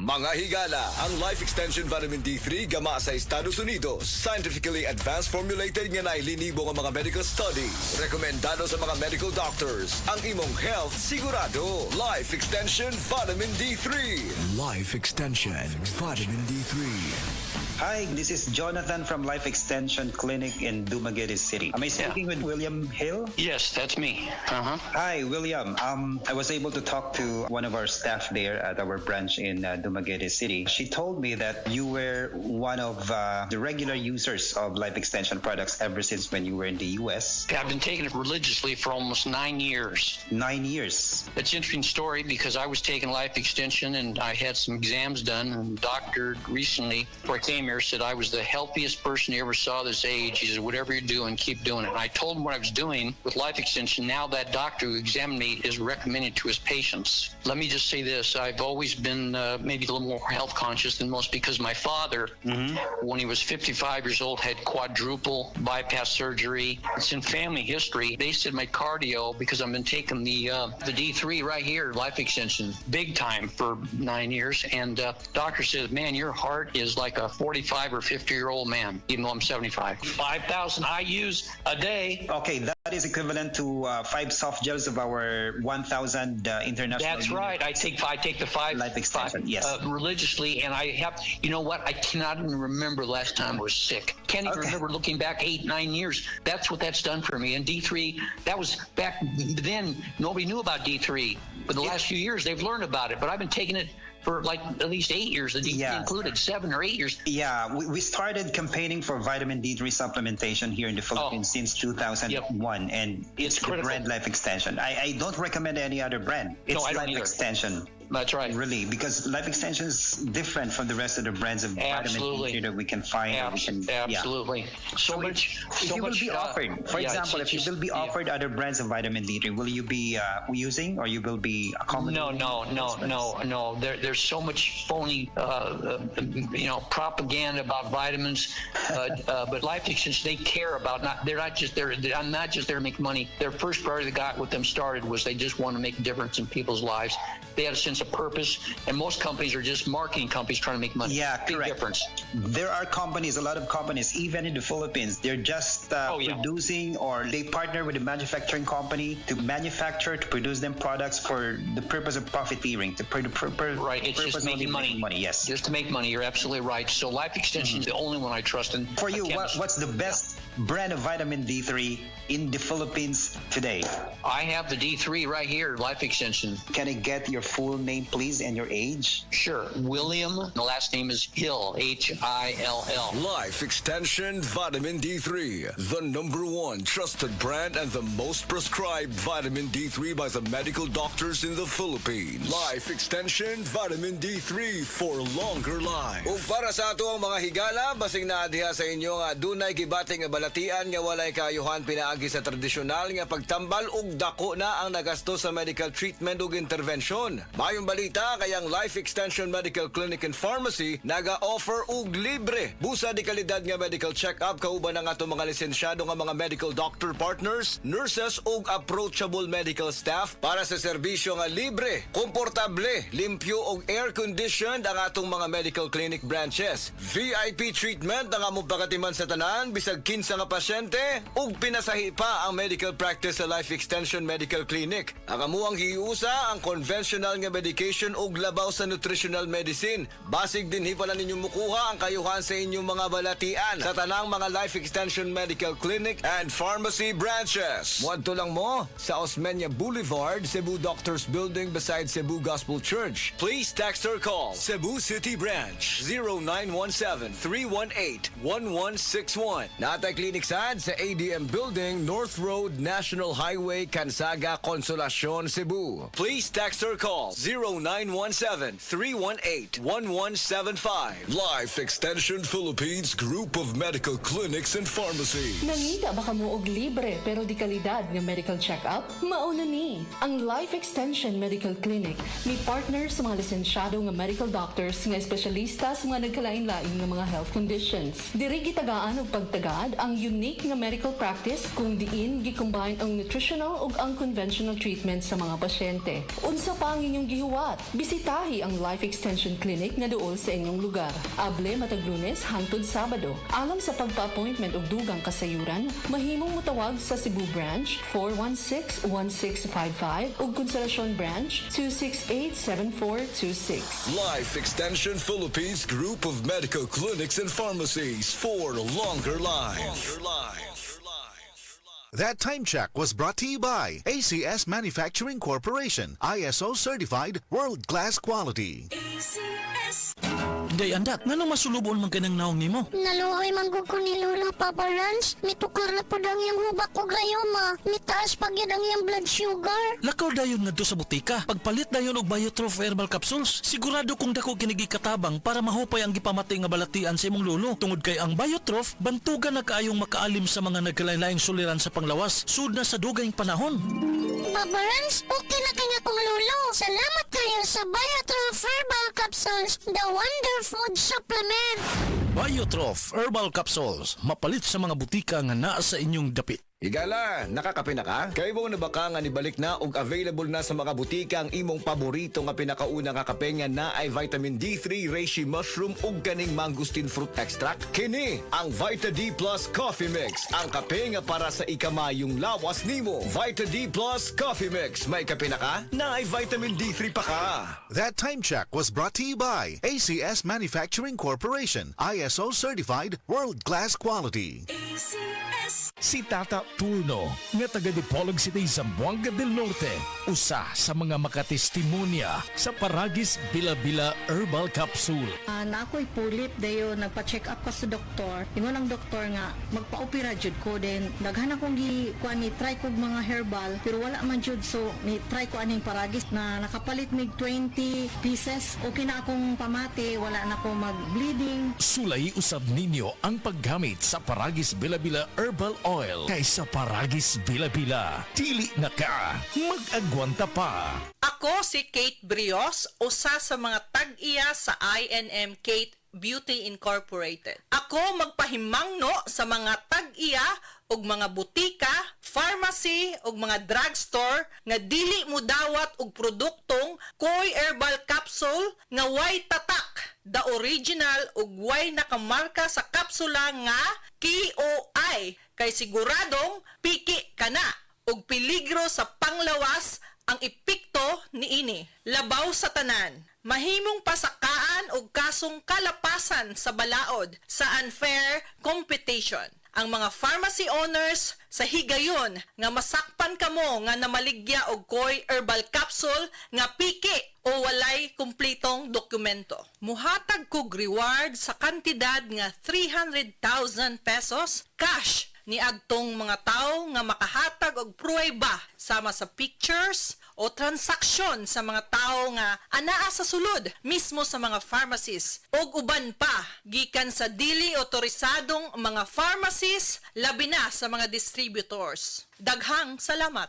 Mga higala, ang Life Extension Vitamin D3 gama sa Estados Unidos. Scientifically advanced formulated nga nailinibo ng mga medical studies. Rekomendado sa mga medical doctors. Ang imong health sigurado. Life Extension Vitamin D3. Life Extension Vitamin D3. Hi, this is Jonathan from Life Extension Clinic in Dumaguete City. Am I speaking with William Hill? Yes, that's me. Hi, William. I was able to talk to one of our staff there at our branch in Dumaguete City. She told me that you were one of the regular users of Life Extension products ever since when you were in the U.S. I've been taking it religiously for almost 9 years. 9 years. It's an interesting story because I was taking Life Extension and I had some exams done, and the doctor recently, before I came here, said I was the healthiest person he ever saw this age. He said, whatever you're doing, keep doing it. And I told him what I was doing with Life Extension. Now that doctor who examined me is recommending it to his patients. Let me just say this. I've always been maybe a little more health conscious than most because my father, when he was 55 years old, had quadruple bypass surgery. It's in family history. They said my cardio, because I've been taking the D3 right here, Life Extension, big time for 9 years. And doctor says, man, your heart is like a 45 or 50-year-old man, even though I'm 75. 5,000 I use a day. Okay, that is equivalent to 5 soft gels of our 1,000 international. That's right. I take the 5 Life Extension, yes. Religiously, and I have. You know what? I cannot even remember the last time I was sick. Can't even remember looking back 8-9 years. That's what that's done for me. And D3, that was back then. Nobody knew about D3. But the last few years, they've learned about it. But I've been taking it for like at least 8 years, the D3 included, 7 or 8 years. Yeah, we started campaigning for vitamin D3 supplementation here in the Philippines since 2001, and it's the critical brand Life Extension. I don't recommend any other brand. It's I don't Life either. Extension. That's right. Really, because Life Extension is different from the rest of the brands of vitamin D3 that we can find. Absolutely. So much. If you will be offered, for example, if you will be offered other brands of vitamin D3, will you be using, or you will be accommodating? No. There's so much phony, propaganda about vitamins. But Life Extension, they care about they're not just there to make money. Their first priority that got with them started was they just want to make a difference in people's lives. They had a sense of purpose, and most companies are just marketing companies trying to make money. Yeah, Big correct. difference. There are companies, a lot of companies, even in the Philippines, they're just producing, or they partner with a manufacturing company to manufacture, to produce them products for the purpose of profiteering. Right, it's just making money. Yes. Just to make money. You're absolutely right. So Life Extension is the only one I trust. And for you, what's the best brand of vitamin D3 in the Philippines today? I have the D3 right here, Life Extension. Can I get your full name, please, and your age? Sure. William. The last name is Hill. Hill. Life Extension Vitamin D3, the #1 trusted brand and the most prescribed vitamin D3 by the medical doctors in the Philippines. Life Extension Vitamin D3 for longer life. Ug para sa ato ang mga higala, basing na diha sa inyo nga dunay gibating nga balatian nga walay kayuhan pinaagi sa tradisyonal nga pagtambal ug dako na ang nagasto sa medical treatment ug intervention. Mayong balita kayang Life Extension Medical Clinic and Pharmacy naga-offer og libre busa di kalidad nga medical check-up kauban ang ato mga lisensyado nga mga medical doctor partners, nurses ug approachable medical staff para sa serbisyo nga libre, komportable, limpyo ug air-conditioned ang atong mga medical clinic branches. VIP treatment ang among pagatiman sa tanan bisag kinsa nga pasyente ug pinasahi pa ang medical practice sa Life Extension Medical Clinic. Ang amuang hiusa ang conventional nga medication ug labaw sa nutritional medicine. Basig dinhi pala ninyo mukuha ang kayuhan sa inyong mga balatian sa tanang mga Life Extension Medical Clinic and Pharmacy branches. Muadto lang mo sa Osmeña Boulevard, Cebu Doctors Building beside Cebu Gospel Church. Please text or call Cebu City Branch 0917-318-1161. Natay Clinic sad sa ADM Building, North Road, National Highway, Cansaga, Consolacion, Cebu. Please text or call 0917-318-1175. Life Extension Philippines Group of Medical Clinics and Pharmacy. Nangita ba kamo og libre pero di kalidad nga medical check-up? Mauna ni ang Life Extension Medical Clinic. May partner sa mga lisensyado nga medical doctors nga espesyalista sa mga nagkalain-lain nga mga health conditions. Diri gitagaan og pagtagad ang unique nga medical practice kung kung diin gi-combine ang nutritional ug ang conventional treatment sa mga pasyente. Unsa pa ang inyong gihuwat? Bisitahi ang Life Extension Clinic nga duol sa inyong lugar. Able matag Lunes hangtod Sabado. Alang sa pagpa-appointment ug dugang kasayuran, mahimong mutawag sa Cebu Branch 416-1655 ug Consolacion Branch 268-7426. Life Extension Philippines Group of Medical Clinics and Pharmacies for longer life. That time check was brought to you by ACS Manufacturing Corporation, ISO certified world-class quality. Day andak, nga nang masulubon man kanang naong nimo? Naluoy manggug ko ni Lola, Papa Rans. Mitukar na po ang iyang hubak ko gayoma. Mitaas pag yan ang iyang blood sugar. Lakaw dayon nga sa butika. Pagpalit dayon og Biotrof Herbal Capsules. Sigurado kung dako kinigi katabang para mahupay ang gipamatay nga balatian sa imong lolo. Tungod kay ang Biotrof, bantugan na kaayong makaalim sa mga nagkalain-laing suliran sa panglawas. Sud na sa dugayng panahon. Papa Rans, okay na kanya kong lolo. Salamat kayo sa Biotrof Herbal Capsules, the Wonder Food Supplement. Biotrof Herbal Capsules. Mapalit sa mga butika nga naa sa inyong dapit. Higala, nakakape na ka? Kay mo na baka nga nibalik na ug available na sa mga butika ang imong paborito nga pinakauna nga kape nga naay vitamin D3, reishi mushroom ug kaning mangosteen fruit extract? Kini ang Vita D Plus Coffee Mix, ang kape nga para sa ikamayong lawas nimo. Vita D Plus Coffee Mix, may kape na ka? Naay vitamin D3 pa ka. That time check was brought to you by ACS Manufacturing Corporation, ISO certified world-class quality. Si Tata Turno, nga taga Dipolog City, Zamboanga del Norte, usa sa mga makatestimonya sa Paragis Bila-Bila Herbal Capsule. Na ako'y pulip dayo nagpa-check up ko sa doktor. Ingon ang doktor nga magpa-opera jud ko din. Daghan akong kuan ni try kog mga herbal pero wala man jud, so ni try ko aning Paragis na nakapalit mig 20 pieces. Okay na akong pamati, wala na ako mag-bleeding. Sulay usab ninyo ang paggamit sa Paragis Bila-Bila Herbal Oil kaysa Paragis Bila-Bila. Dili na ka, mag-agwanta pa. Ako si Kate Brios, usa sa mga tag-iya sa INM Kate Beauty Incorporated. Ako magpahimangno sa mga tag-iya og mga butika, pharmacy ug mga drugstore nga dili mo dawat og produktong Koy Herbal Capsule nga way tatak, the original ug way nakamarka sa kapsula nga KOI, kay siguradong piki kana ug peligro sa panglawas ang epekto niini. Labaw sa tanan, mahimong pasakaan og kasong kalapasan sa balaod sa unfair competition. Ang mga pharmacy owners sa higayon nga masakpan kamo nga namaligya og Koy Herbal Capsule nga piki o walay kumpletong dokumento. Muhatag kog reward sa kantidad nga 300,000 pesos cash ni adtong mga tao nga makahatag og pruweba sama sa pictures o transaksyon sa mga tao nga anaa sa sulod mismo sa mga pharmacies og uban pa gikan sa dili otorisadong mga pharmacies labi na sa mga distributors. Daghang salamat.